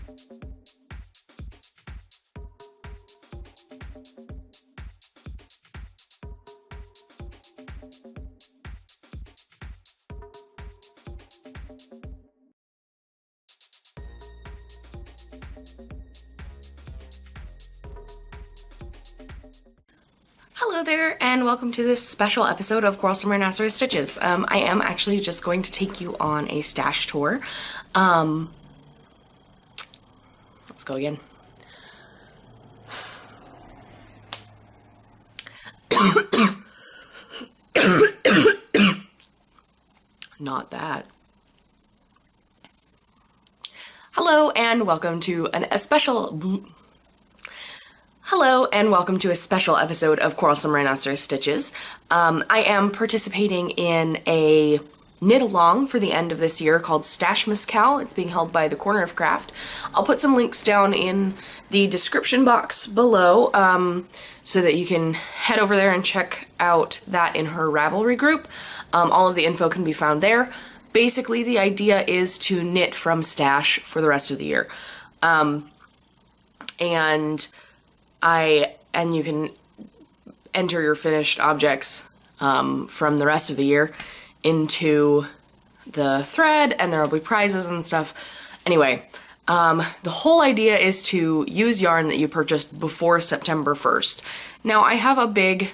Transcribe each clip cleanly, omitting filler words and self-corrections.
Hello there, and welcome to this special episode of Quarrelsome Rhinoceros Stitches. I am actually just going to take you on a stash tour. Let's go again. Not that. Hello, and welcome to a special episode of Quarrelsome Rhinoceros Stitches. I am participating in a knit-along for the end of this year called StashMasKAL. It's being held by the Corner of Craft. I'll put some links down in the description box below so that you can head over there and check out that in her Ravelry group. All of the info can be found there. Basically, the idea is to knit from stash for the rest of the year. And you can enter your finished objects from the rest of the year into the thread, and there will be prizes and stuff. Anyway, the whole idea is to use yarn that you purchased before September 1st. Now, I have a big,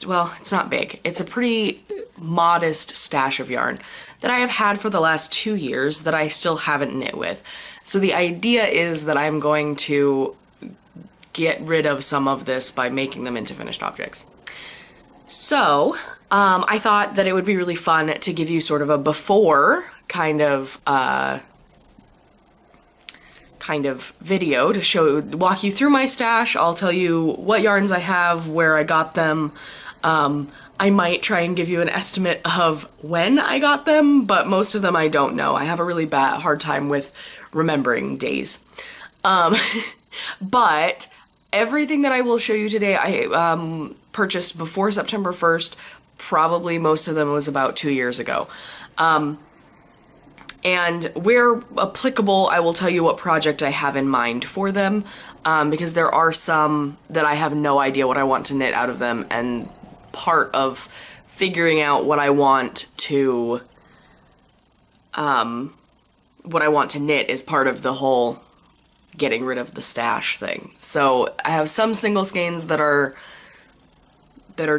well, it's not big, it's a pretty modest stash of yarn that I have had for the last 2 years that I still haven't knit with. So the idea is that I'm going to get rid of some of this by making them into finished objects. So, I thought that it would be really fun to give you sort of a before kind of video to walk you through my stash. I'll tell you what yarns I have, where I got them. I might try and give you an estimate of when I got them, but most of them I don't know. I have a really hard time with remembering days. But everything that I will show you today, I purchased before September 1st. Probably most of them was about 2 years ago. And where applicable, I will tell you what project I have in mind for them, because there are some that I have no idea what I want to knit out of them, and part of figuring out what I want to knit is part of the whole getting rid of the stash thing. So I have some single skeins that are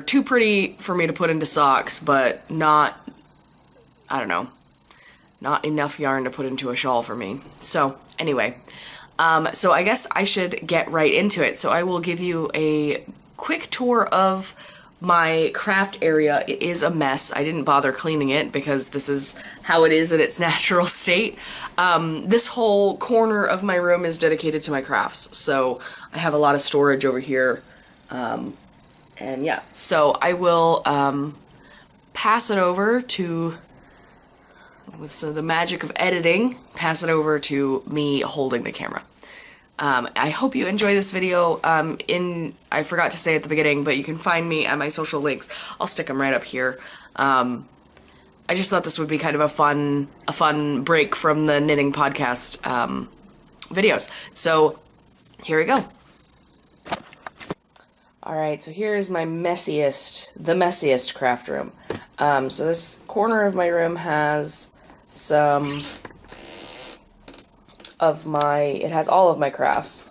too pretty for me to put into socks, but not enough yarn to put into a shawl for me. So anyway, so I guess I should get right into it. So I will give you a quick tour of my craft area. It is a mess. I didn't bother cleaning it because this is how it is in its natural state. This whole corner of my room is dedicated to my crafts, so I have a lot of storage over here. And yeah, so I will pass it over to, with the magic of editing, pass it over to me holding the camera. I hope you enjoy this video. I forgot to say at the beginning, but you can find me at my social links. I'll stick them right up here. I just thought this would be kind of a fun break from the knitting podcast videos. So here we go. Alright, so here is my the messiest craft room. So this corner of my room has some of it has all of my crafts.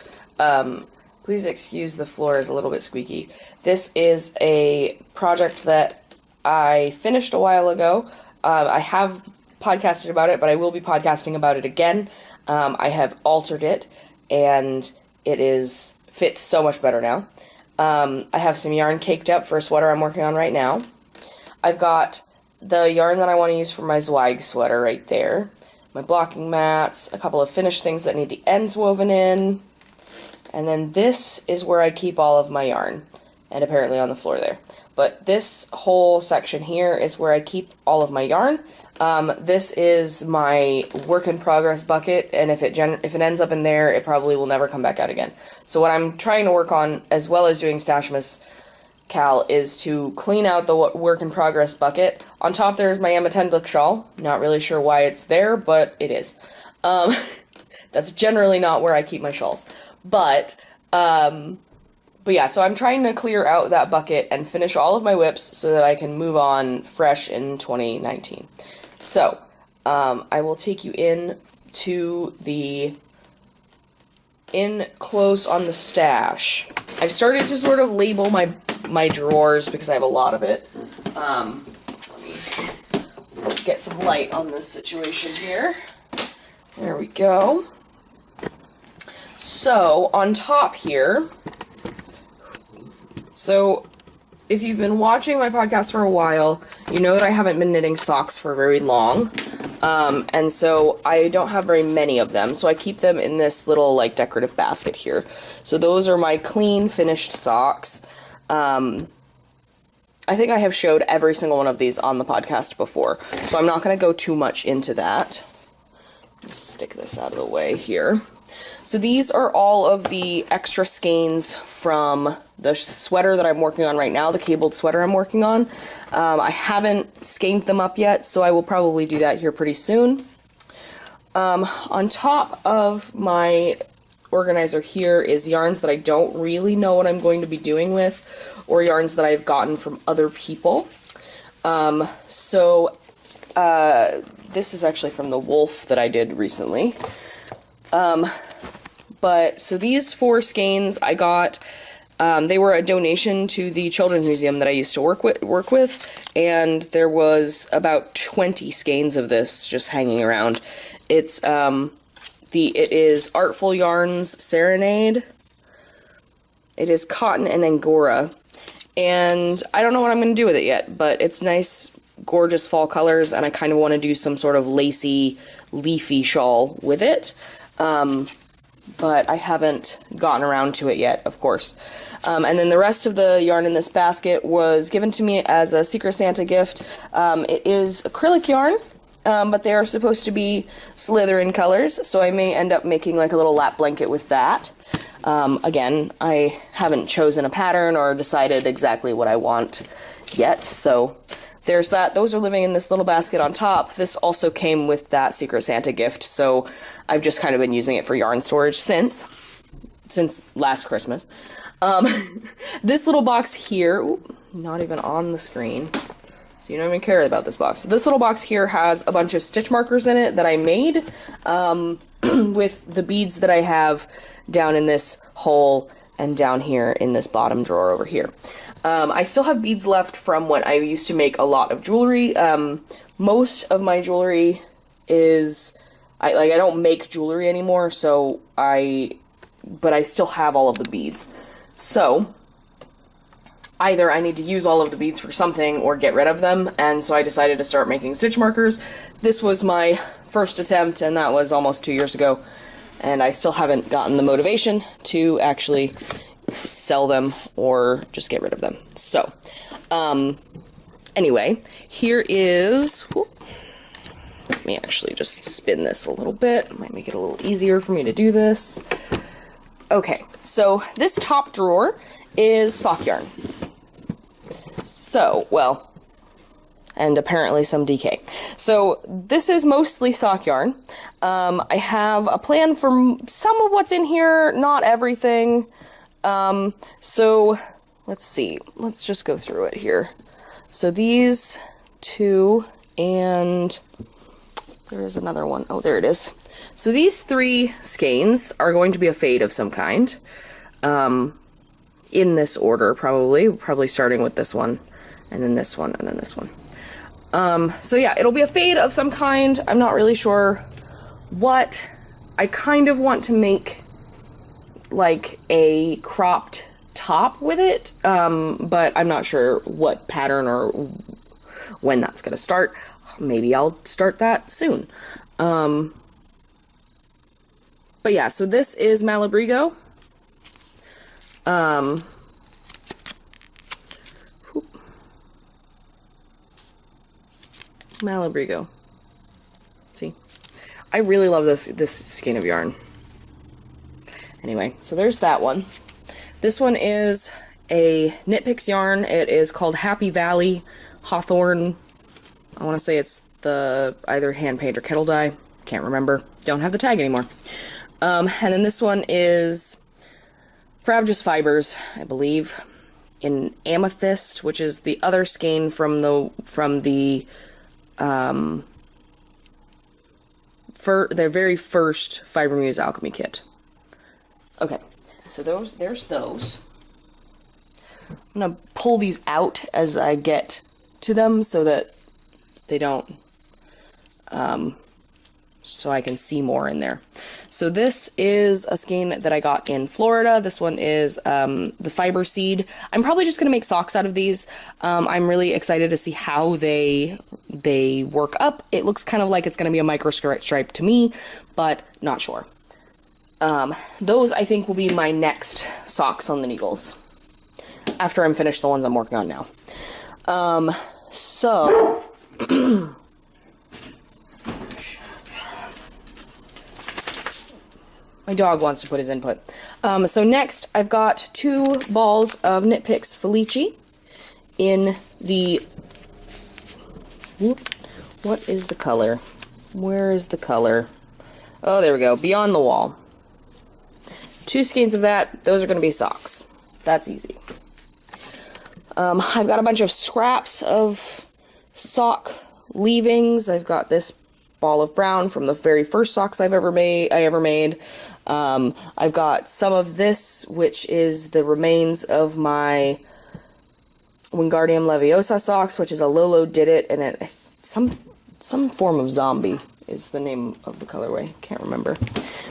Please excuse the floor is a little bit squeaky. This is a project that I finished a while ago. I have podcasted about it, but I will be podcasting about it again. I have altered it, and it fits so much better now. I have some yarn caked up for a sweater I'm working on right now. I've got the yarn that I want to use for my Zweig sweater right there. My blocking mats, a couple of finished things that need the ends woven in, and then this is where I keep all of my yarn, and apparently on the floor there. But this whole section here is where I keep all of my yarn. This is my work in progress bucket, and if it ends up in there, it probably will never come back out again. So what I'm trying to work on, as well as doing StashMasKAL, is to clean out the work in progress bucket. On top there's my Emma Tendlick shawl. Not really sure why it's there, but it is. That's generally not where I keep my shawls. But yeah, so I'm trying to clear out that bucket and finish all of my whips so that I can move on fresh in 2019. So, I will take you in close on the stash. I've started to sort of label my drawers because I have a lot of it. Let me get some light on this situation here. There we go. So, on top here, so if you've been watching my podcast for a while, you know that I haven't been knitting socks for very long. And so I don't have very many of them, so I keep them in this little, like, decorative basket here. So those are my clean, finished socks. I think I have showed every single one of these on the podcast before, so I'm not going to go too much into that. Let's stick this out of the way here. So these are all of the extra skeins from the sweater that I'm working on right now, the cabled sweater I'm working on. I haven't skeined them up yet, so I will probably do that here pretty soon. On top of my organizer here is yarns that I don't really know what I'm going to be doing with, or yarns that I've gotten from other people. This is actually from the Wolf that I did recently. So these 4 skeins I got, they were a donation to the Children's Museum that I used to work with, and there was about 20 skeins of this just hanging around. It is Artful Yarns Serenade. It is cotton and Angora, and I don't know what I'm going to do with it yet, but it's nice, gorgeous fall colors, and I kind of want to do some sort of lacy, leafy shawl with it. But I haven't gotten around to it yet, of course. And then the rest of the yarn in this basket was given to me as a Secret Santa gift. It is acrylic yarn, but they are supposed to be Slytherin colors, so I may end up making like a little lap blanket with that. Again, I haven't chosen a pattern or decided exactly what I want yet, so there's that. Those are living in this little basket on top. This also came with that Secret Santa gift, so I've just kind of been using it for yarn storage since last Christmas. This little box here, not even on the screen, so you don't even care about this box. This little box here has a bunch of stitch markers in it that I made with the beads that I have down in this hole and down here in this bottom drawer over here. I still have beads left from when I used to make a lot of jewelry. Most of my jewelry is, I don't make jewelry anymore, but I still have all of the beads. So, either I need to use all of the beads for something or get rid of them, and so I decided to start making stitch markers. This was my first attempt, and that was almost 2 years ago, and I still haven't gotten the motivation to actually sell them or just get rid of them. So, anyway, here is, let me actually just spin this a little bit. It might make it a little easier for me to do this. Okay, so this top drawer is sock yarn. So, well, and apparently some DK. So this is mostly sock yarn. I have a plan for some of what's in here, not everything. So let's see, let's just go through it here. So these 2, and there is another one. Oh, there it is. So these 3 skeins are going to be a fade of some kind, in this order, probably starting with this one, and then this one, and then this one. So yeah, it'll be a fade of some kind. I'm not really sure what. I kind of want to make like a cropped top with it, but I'm not sure what pattern or when that's gonna start. Maybe I'll start that soon. But yeah, so this is Malabrigo. Malabrigo. See? I really love this skein of yarn. Anyway, so there's that one. This one is a Knit Picks yarn. It is called Happy Valley Hawthorne. I want to say it's the either hand paint or kettle dye. Can't remember. Don't have the tag anymore. And then this one is Frabjous Fibers, I believe, in Amethyst, which is the other skein from the for their very first Fiber Muse Alchemy kit. Okay, so there's those. I'm gonna pull these out as I get to them so that they don't, so I can see more in there. So this is a skein that I got in Florida. This one is the Fiber Seed. I'm probably just gonna make socks out of these. I'm really excited to see how they work up. It looks kind of like it's gonna be a micro stripe to me, but not sure. Those I think will be my next socks on the needles after I'm finished the ones I'm working on now. So my dog wants to put his input. So next I've got 2 balls of Knit Picks Felici in the, what is the color? Where is the color? Oh, there we go, Beyond the Wall. 2 skeins of that. Those are going to be socks. That's easy. I've got a bunch of scraps of sock leavings. I've got this ball of brown from the very first socks I ever made. I've got some of this, which is the remains of my Wingardium Leviosa socks, which is a Lolo Did It, and some form of zombie is the name of the colorway. Can't remember.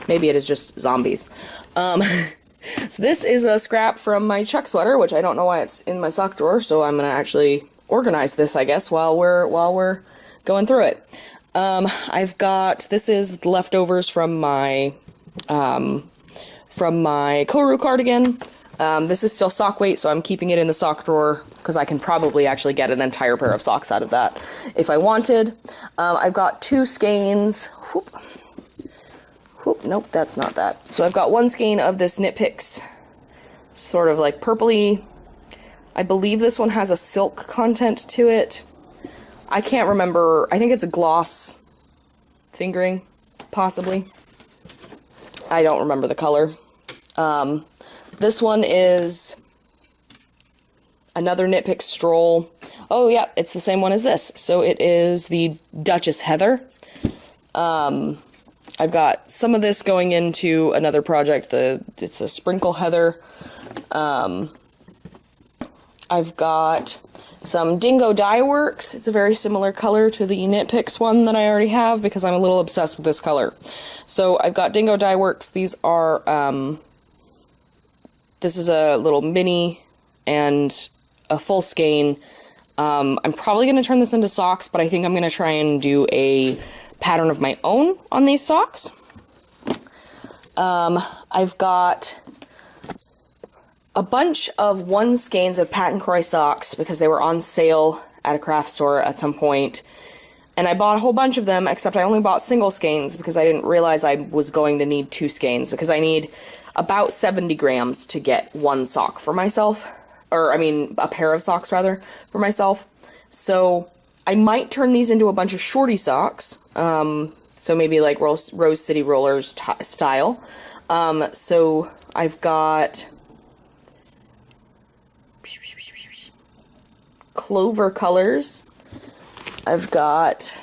Maybe it is just zombies. So this is a scrap from my Chuck sweater, which I don't know why it's in my sock drawer, so I'm gonna actually organize this, I guess, while we're going through it. I've got, this is the leftovers from my Koru cardigan. This is still sock weight, so I'm keeping it in the sock drawer because I can probably actually get an entire pair of socks out of that if I wanted. I've got 2 skeins. Nope, that's not that. So I've got 1 skein of this Knit Picks, sort of like purpley. I believe this one has a silk content to it. I can't remember. I think it's a gloss fingering, possibly. I don't remember the color. This one is another Knit Picks Stroll. Oh yeah, it's the same one as this. So it is the Duchess Heather. I've got some of this going into another project. It's a Sprinkle Heather. I've got some Dingo Dye Works. It's a very similar color to the Knit Picks one that I already have because I'm a little obsessed with this color. So I've got Dingo Dye Works. These are, this is a little mini and a full skein. I'm probably going to turn this into socks, but I think I'm going to try and do a pattern of my own on these socks. I've got a bunch of 1 skeins of Pat and Croy socks because they were on sale at a craft store at some point. And I bought a whole bunch of them, except I only bought single skeins because I didn't realize I was going to need 2 skeins because I need about 70 grams to get 1 sock for myself. Or, I mean, a pair of socks, rather, for myself. So I might turn these into a bunch of shorty socks. So maybe like Rose City Rollers style. So I've got Clover colors. I've got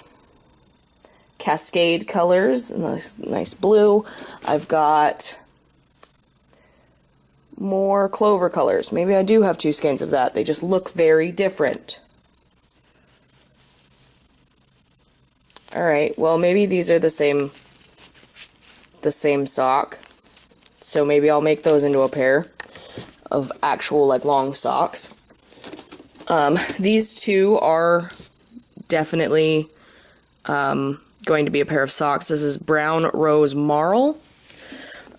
Cascade colors, nice blue. I've got more Clover colors. Maybe I do have 2 skeins of that. They just look very different. Alright, well maybe these are the same sock. So maybe I'll make those into a pair of actual like long socks. These 2 are definitely going to be a pair of socks. This is Brown Rose Marl.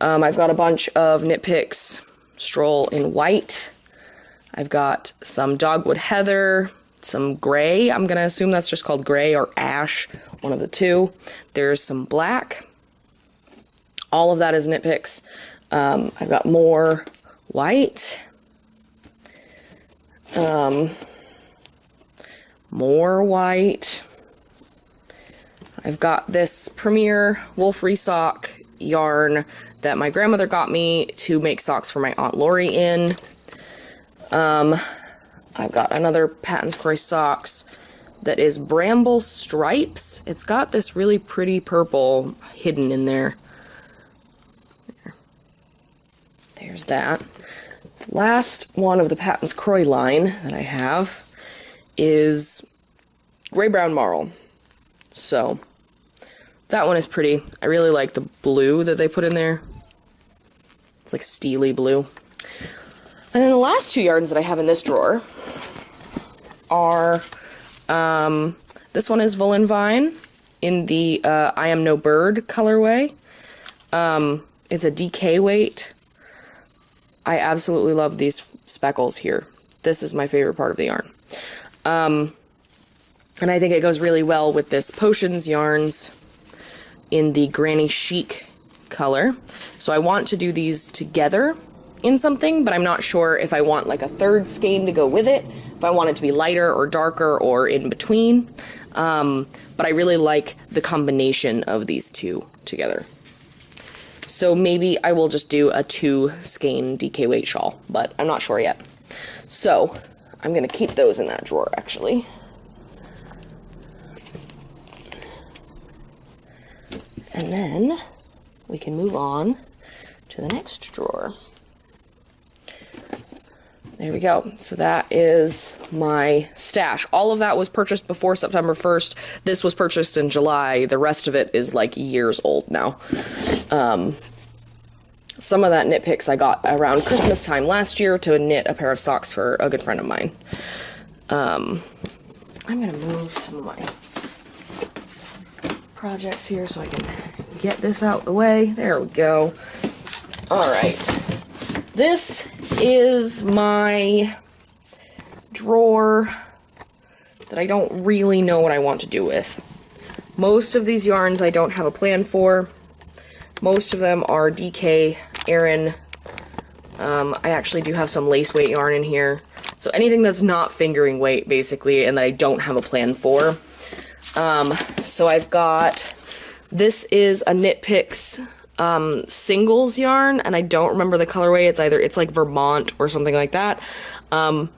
I've got a bunch of Knit Picks Stroll in white. I've got some Dogwood Heather, some gray. I'm going to assume that's just called gray or ash, one of the 2. There's some black. All of that is Knit Picks. I've got more white. More white. I've got this Premier Wolf Resock yarn that my grandmother got me to make socks for my Aunt Lori in. I've got another Patton's Kroy socks that is Bramble Stripes. It's got this really pretty purple hidden in there. There's that. The last one of the Patton's Kroy line that I have is Gray Brown Marl. So that one is pretty. I really like the blue that they put in there. It's like steely blue. And then the last two yarns that I have in this drawer are, this one is Woolen Vine in the I Am No Bird colorway. It's a DK weight. I absolutely love these speckles here. This is my favorite part of the yarn. And I think it goes really well with this Potions yarns in the Granny Chic color. So I want to do these together in something, but I'm not sure if I want like a third skein to go with it, if I want it to be lighter or darker or in between. But I really like the combination of these two together. So maybe I will just do a 2 skein DK weight shawl, but I'm not sure yet. So I'm gonna keep those in that drawer actually. And then we can move on to the next drawer. There we go. So that is my stash. All of that was purchased before September 1st. This was purchased in July. The rest of it is like years old now. Some of that knit picks I got around Christmas time last year to knit a pair of socks for a good friend of mine. I'm going to move some of my projects here so I can get this out the way. There we go. All right. This is my drawer that I don't really know what I want to do with. Most of these yarns I don't have a plan for. Most of them are DK, Aran. I actually do have some lace weight yarn in here. So anything that's not fingering weight, basically, and that I don't have a plan for. So I've got, this is a Knit Picks singles yarn, and I don't remember the colorway. It's like Vermont or something like that. I'm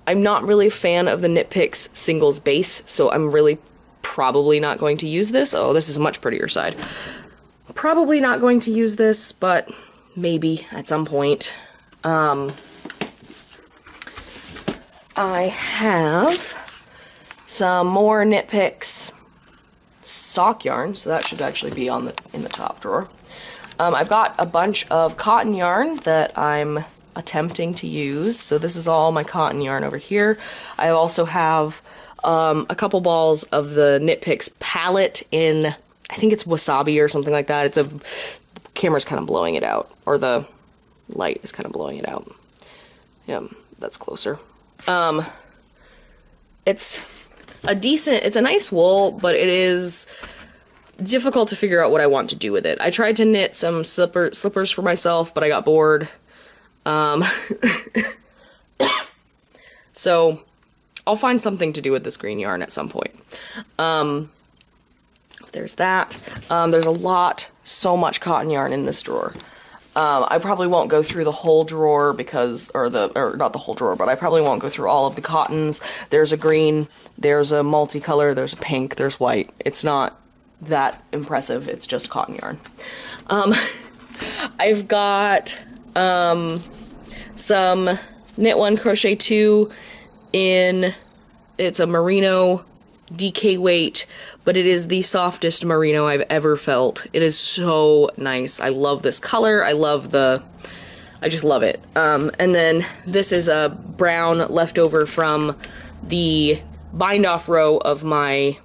not really a fan of the Knit Picks singles base, so I'm really probably not going to use this. Oh, this is a much prettier side. Probably not going to use this, but maybe at some point. I have some more Knit Picks sock yarn, so that should actually be in the top drawer. I've got a bunch of cotton yarn that I'm attempting to use, so this is all my cotton yarn over here. I also have a couple balls of the Knit Picks palette in, I think it's wasabi or something like that. The camera's kind of blowing it out, or the light is kind of blowing it out. Yeah, that's closer. It's a nice wool, but it is difficult to figure out what I want to do with it. I tried to knit some slippers for myself, but I got bored. So I'll find something to do with this green yarn at some point. There's that. There's so much cotton yarn in this drawer. I probably won't go through the whole drawer or not the whole drawer, but I probably won't go through all of the cottons. There's a green, there's a multicolor, there's a pink, there's white. It's not that impressive, it's just cotton yarn. I've got some Knit One Crochet 2 it's a merino DK weight, but it is the softest merino I've ever felt. It is so nice. I love this color. I just love it. And then this is a brown leftover from the bind off row of one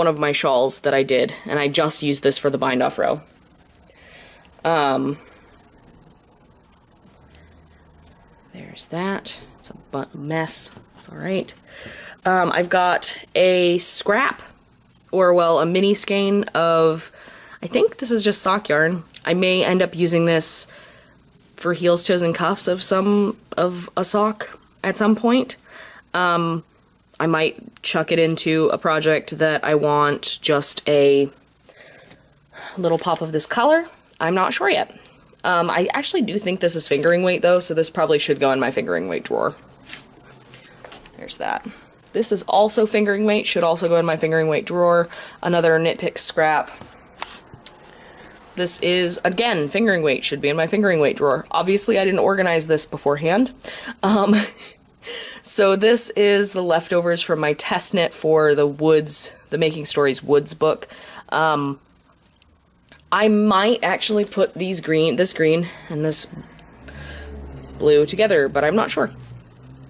of my shawls that I did, and I just used this for the bind off row. There's that. It's a mess. It's all right. I've got a scrap, a mini skein of, I think this is just sock yarn. I may end up using this for heels, toes, and cuffs of a sock at some point. I might chuck it into a project that I want just a little pop of this color. I'm not sure yet. I actually do think this is fingering weight though, so this probably should go in my fingering weight drawer. There's that. This is also fingering weight, should also go in my fingering weight drawer. Another Knitpick scrap. This is, again, fingering weight, should be in my fingering weight drawer. Obviously, I didn't organize this beforehand. So this is the leftovers from my test knit for the Woods, the Making Stories Woods book. I might actually put this green and this blue together, but I'm not sure.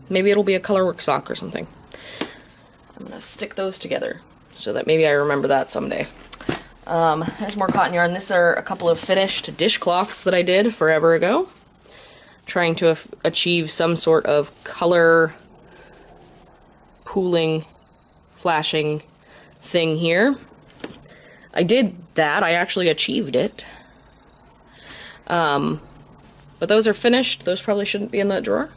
Maybe it'll be a colorwork sock or something. I'm gonna stick those together so that maybe I remember that someday. There's more cotton yarn. These are a couple of finished dishcloths that I did forever ago. Trying to achieve some sort of color pooling, flashing thing here. I did that. I actually achieved it. But those are finished. Those probably shouldn't be in that drawer.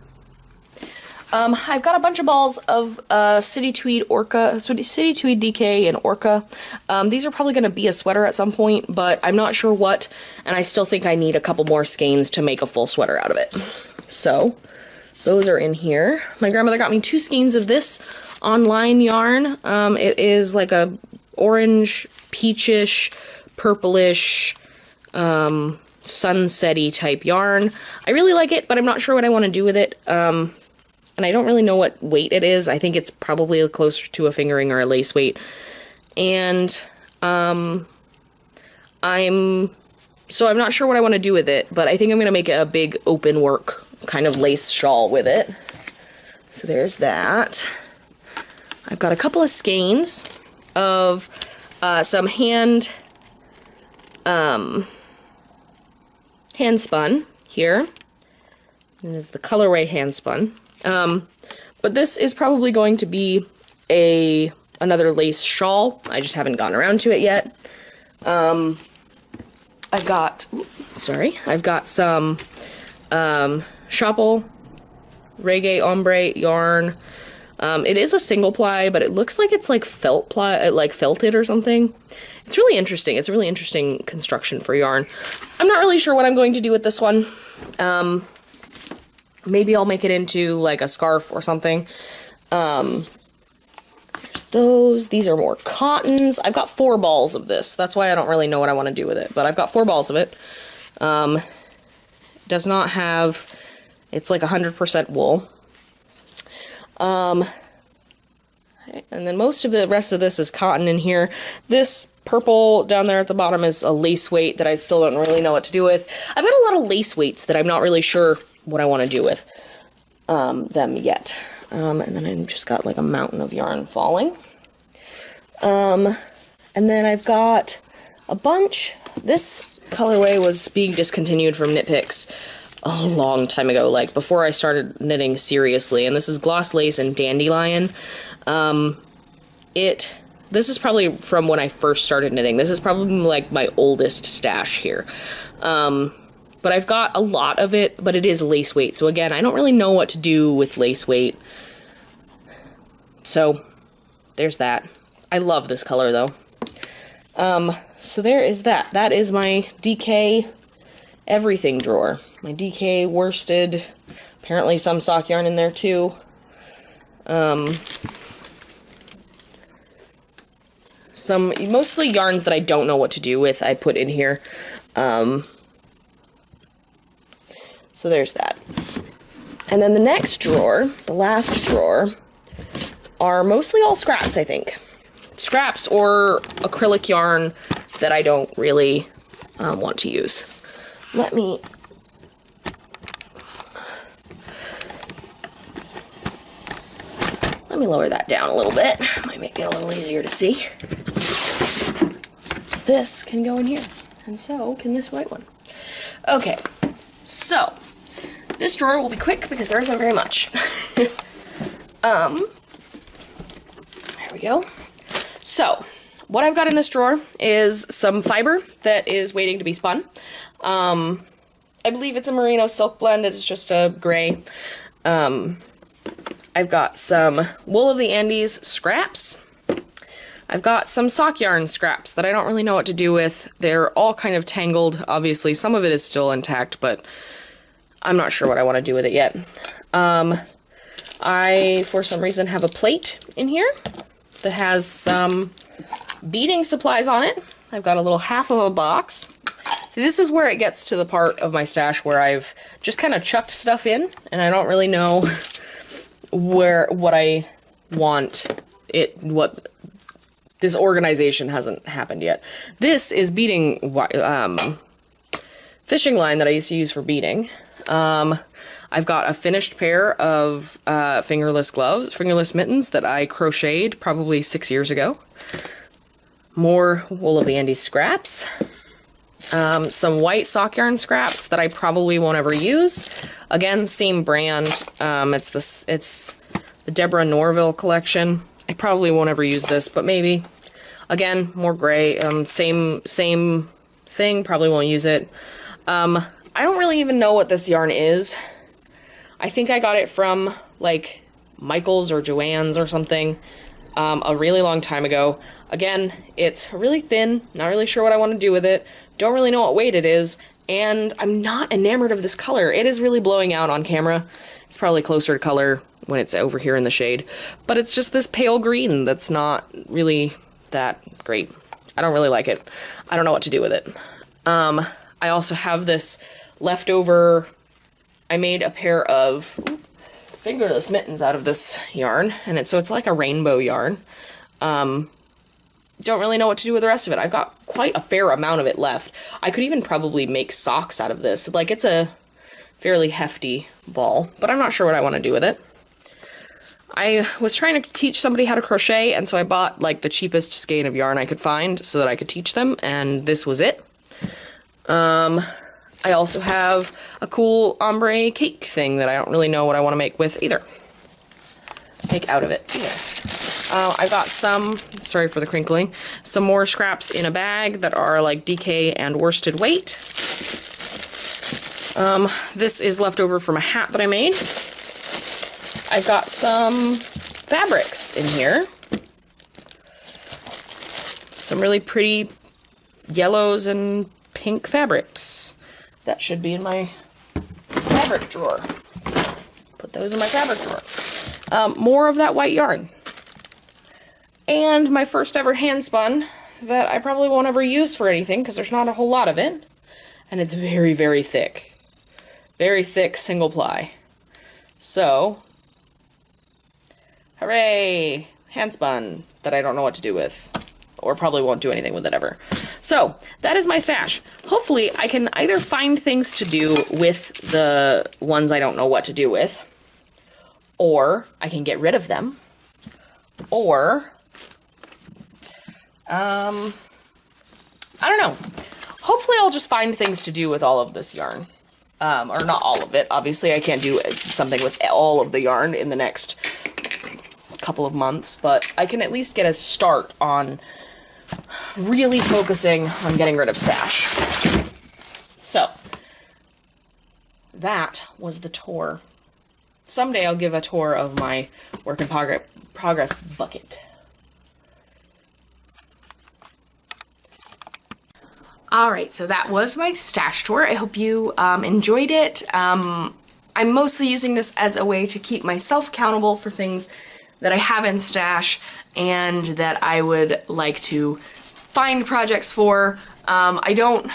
I've got a bunch of balls of City Tweed DK and Orca. These are probably going to be a sweater at some point, but I'm not sure what, and I still think I need a couple more skeins to make a full sweater out of it. So, those are in here. My grandmother got me 2 skeins of this online yarn. It is like a orange, peachish, purplish, sunset-y type yarn. I really like it, but I'm not sure what I want to do with it. And I don't really know what weight it is. I think it's probably closer to a fingering or a lace weight. And I'm not sure what I want to do with it, but I think I'm going to make a big open work kind of lace shawl with it. So there's that. I've got a couple of skeins of some hand spun here. And is the colorway hand spun. But this is probably going to be another lace shawl. I just haven't gotten around to it yet. I've got some Shopple Reggae Ombre yarn. It is a single ply, but it looks like it's like felt ply, like felted or something. It's really interesting. It's a really interesting construction for yarn. I'm not really sure what I'm going to do with this one. Maybe I'll make it into like a scarf or something. There's those. These are more cottons. I've got 4 balls of this. That's why I don't really know what I want to do with it, but I've got 4 balls of it. Does not have, it's like 100% wool. And then most of the rest of this is cotton in here. This purple down there at the bottom is a lace weight that I still don't really know what to do with. I've got a lot of lace weights that I'm not really sure what I want to do with them yet. And then I've just got like a mountain of yarn falling. And then I've got a bunch. This colorway was being discontinued from Knitpicks a long time ago, like before I started knitting seriously. And this is Gloss Lace and Dandelion. This is probably from when I first started knitting. This is probably like my oldest stash here. But I've got a lot of it, but it is lace weight. So again, I don't really know what to do with lace weight. So there's that. I love this color though. So there is that. That is my DK everything drawer. My DK worsted. Apparently some sock yarn in there too. Some mostly yarns that I don't know what to do with, I put in here. So there's that. And then the next drawer, the last drawer, are mostly all scraps, I think. Scraps or acrylic yarn that I don't really want to use. Let me lower that down a little bit. Might make it a little easier to see. This can go in here, and so can this white one. Okay, so this drawer will be quick because there isn't very much. There we go. So, what I've got in this drawer is some fiber that is waiting to be spun. I believe it's a merino silk blend. It's just a gray. I've got some Wool of the Andes scraps. I've got some sock yarn scraps that I don't really know what to do with. They're all kind of tangled, obviously. Some of it is still intact, but I'm not sure what I want to do with it yet. I, for some reason, have a plate in here that has some beading supplies on it. I've got a little half of a box. See, this is where it gets to the part of my stash where I've just kind of chucked stuff in, and I don't really know what I want what this organization hasn't happened yet. This is beading fishing line that I used to use for beading. I've got a finished pair of fingerless mittens that I crocheted probably 6 years ago. More Wool of the Andes scraps. Some white sock yarn scraps that I probably won't ever use. Again, same brand. It's the Deborah Norville collection. I probably won't ever use this, but maybe. Again, more gray. Same thing. Probably won't use it. I don't really even know what this yarn is. I think I got it from like Michael's or Joann's or something a really long time ago. Again, it's really thin. Not really sure what I want to do with it. Don't really know what weight it is. And I'm not enamored of this color. It is really blowing out on camera. It's probably closer to color when it's over here in the shade. But it's just this pale green that's not really that great. I don't really like it. I don't know what to do with it. I also have this leftover. I made a pair of fingerless mittens out of this yarn, and it's like a rainbow yarn. Don't really know what to do with the rest of it. I've got quite a fair amount of it left. I could even probably make socks out of this. Like, it's a fairly hefty ball, but I'm not sure what I want to do with it. I was trying to teach somebody how to crochet, and so I bought like the cheapest skein of yarn I could find so that I could teach them, and this was it. I also have a cool ombre cake thing that I don't really know what I want to make with either. Make out of it either. I've got some, sorry for the crinkling, some more scraps in a bag that are like DK and worsted weight. This is leftover from a hat that I made. I've got some fabrics in here. Some really pretty yellows and pink fabrics. That should be in my fabric drawer. Put those in my fabric drawer. More of that white yarn. And my first ever hand spun that I probably won't ever use for anything because there's not a whole lot of it. And it's very, very thick. Very thick single ply. So, hooray! Hand spun that I don't know what to do with. Or probably won't do anything with it ever. So, that is my stash. Hopefully, I can either find things to do with the ones I don't know what to do with, or I can get rid of them, or, I don't know. Hopefully, I'll just find things to do with all of this yarn. Or not all of it. Obviously, I can't do something with all of the yarn in the next couple of months, but I can at least get a start on really focusing on getting rid of stash. So, that was the tour. Someday I'll give a tour of my work in progress bucket. Alright, so that was my stash tour. I hope you enjoyed it. I'm mostly using this as a way to keep myself accountable for things that I have in stash and that I would like to find projects for. I don't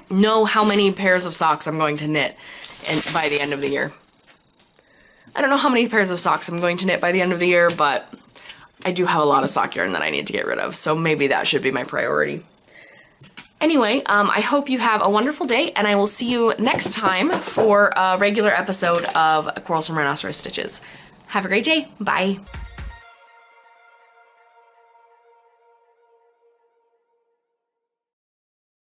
know how many pairs of socks I'm going to knit by the end of the year. I don't know how many pairs of socks I'm going to knit by the end of the year, but I do have a lot of sock yarn that I need to get rid of, so maybe that should be my priority. Anyway, I hope you have a wonderful day, and I will see you next time for a regular episode of Quarrelsome Rhinoceros Stitches. Have a great day. Bye.